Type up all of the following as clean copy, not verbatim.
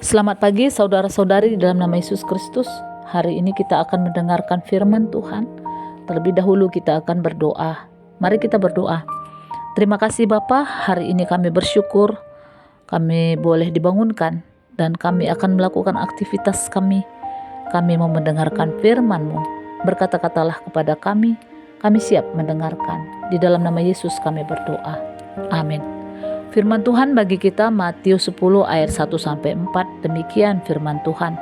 Selamat pagi saudara-saudari di dalam nama Yesus Kristus. Hari ini kita akan mendengarkan firman Tuhan. Terlebih dahulu kita akan berdoa. Mari kita berdoa. Terima kasih Bapa, hari ini kami bersyukur kami boleh dibangunkan dan kami akan melakukan aktivitas kami. Kami mau mendengarkan firman-Mu. Berkata-katalah kepada kami siap mendengarkan. Di dalam nama Yesus kami berdoa. Amin. Firman Tuhan bagi kita Matius 10 ayat 1-4. Demikian firman Tuhan.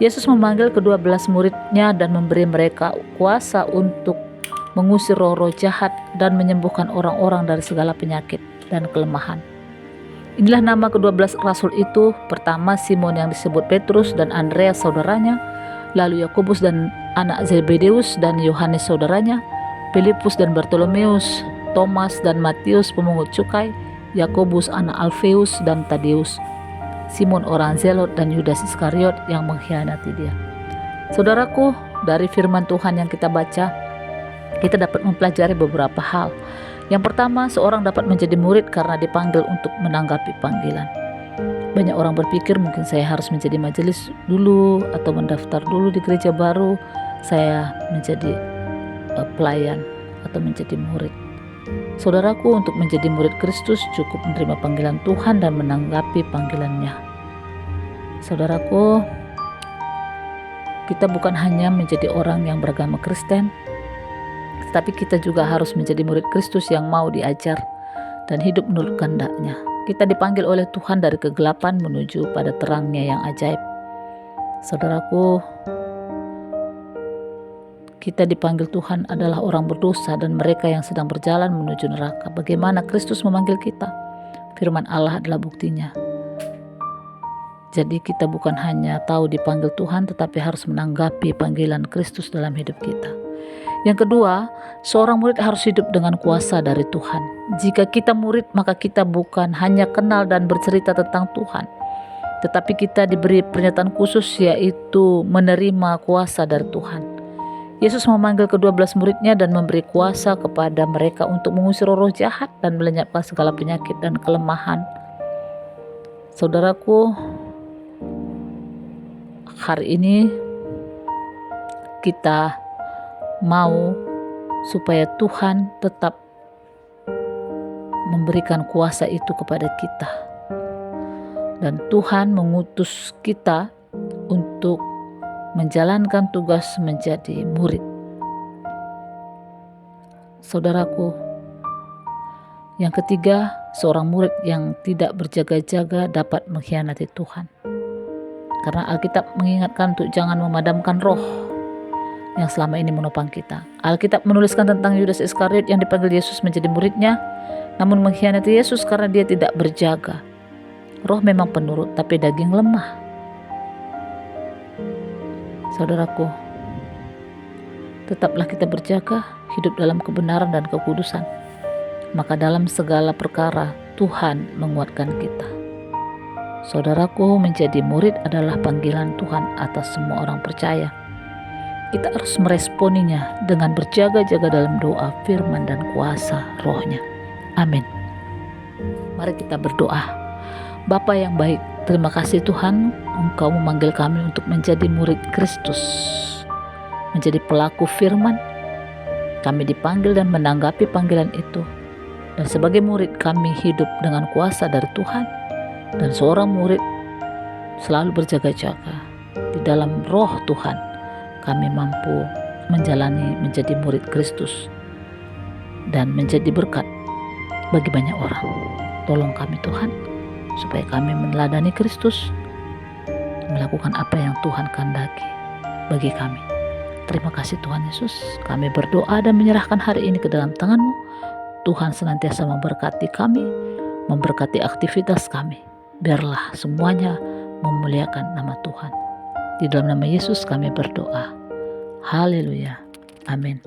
Yesus memanggil ke-12 muridnya dan memberi mereka kuasa untuk mengusir roh-roh jahat dan menyembuhkan orang-orang dari segala penyakit dan kelemahan. Inilah nama ke-12 rasul itu. Pertama Simon yang disebut Petrus dan Andreas saudaranya, lalu Yakobus dan anak Zebedeus dan Yohanes saudaranya, Filipus dan Bartolomeus, Thomas dan Matius pemungut cukai, Yakobus anak Alfeus dan Tadeus, Simon orang Zelot dan Yudas Iskariot yang mengkhianati dia. Saudaraku, dari firman Tuhan yang kita baca, kita dapat mempelajari beberapa hal. Yang pertama, seorang dapat menjadi murid karena dipanggil untuk menanggapi panggilan. Banyak orang berpikir mungkin saya harus menjadi majelis dulu atau mendaftar dulu di gereja baru saya menjadi pelayan atau menjadi murid. Saudaraku, untuk menjadi murid Kristus cukup menerima panggilan Tuhan dan menanggapi panggilannya. Saudaraku, kita bukan hanya menjadi orang yang beragama Kristen, tetapi kita juga harus menjadi murid Kristus yang mau diajar dan hidup menurut kehendak-Nya. Kita dipanggil oleh Tuhan dari kegelapan menuju pada terang-Nya yang ajaib. Saudaraku, kita dipanggil Tuhan adalah orang berdosa dan mereka yang sedang berjalan menuju neraka. Bagaimana Kristus memanggil kita? Firman Allah adalah buktinya. Jadi kita bukan hanya tahu dipanggil Tuhan, tetapi harus menanggapi panggilan Kristus dalam hidup kita. Yang kedua, seorang murid harus hidup dengan kuasa dari Tuhan. Jika kita murid, maka kita bukan hanya kenal dan bercerita tentang Tuhan, tetapi kita diberi pernyataan khusus, yaitu menerima kuasa dari Tuhan. Yesus memanggil ke-12 muridnya dan memberi kuasa kepada mereka untuk mengusir roh jahat dan melenyapkan segala penyakit dan kelemahan. Saudaraku, hari ini kita mau supaya Tuhan tetap memberikan kuasa itu kepada kita. Dan Tuhan mengutus kita untuk menjalankan tugas menjadi murid. Saudaraku, yang ketiga, seorang murid yang tidak berjaga-jaga dapat mengkhianati Tuhan. Karena Alkitab mengingatkan untuk jangan memadamkan roh yang selama ini menopang kita. Alkitab menuliskan tentang Yudas Iskariot yang dipanggil Yesus menjadi muridnya, namun mengkhianati Yesus karena dia tidak berjaga. Roh memang penurut, tapi daging lemah. Saudaraku, tetaplah kita berjaga, hidup dalam kebenaran dan kekudusan. Maka dalam segala perkara Tuhan menguatkan kita. Saudaraku, menjadi murid adalah panggilan Tuhan atas semua orang percaya. Kita harus meresponinya dengan berjaga-jaga dalam doa, firman dan kuasa rohnya. Amin. Mari kita berdoa. Bapa yang baik, terima kasih Tuhan, Engkau memanggil kami untuk menjadi murid Kristus, menjadi pelaku firman. Kami dipanggil dan menanggapi panggilan itu. Dan sebagai murid kami hidup dengan kuasa dari Tuhan. Dan seorang murid selalu berjaga-jaga. Di dalam roh Tuhan kami mampu menjalani menjadi murid Kristus dan menjadi berkat bagi banyak orang. Tolong kami Tuhan, supaya kami meneladani Kristus, melakukan apa yang Tuhan kehendaki bagi kami. Terima kasih Tuhan Yesus. Kami berdoa dan menyerahkan hari ini ke dalam tangan-Mu. Tuhan senantiasa memberkati kami, memberkati aktivitas kami. Biarlah semuanya memuliakan nama Tuhan. Di dalam nama Yesus kami berdoa. Haleluya. Amin.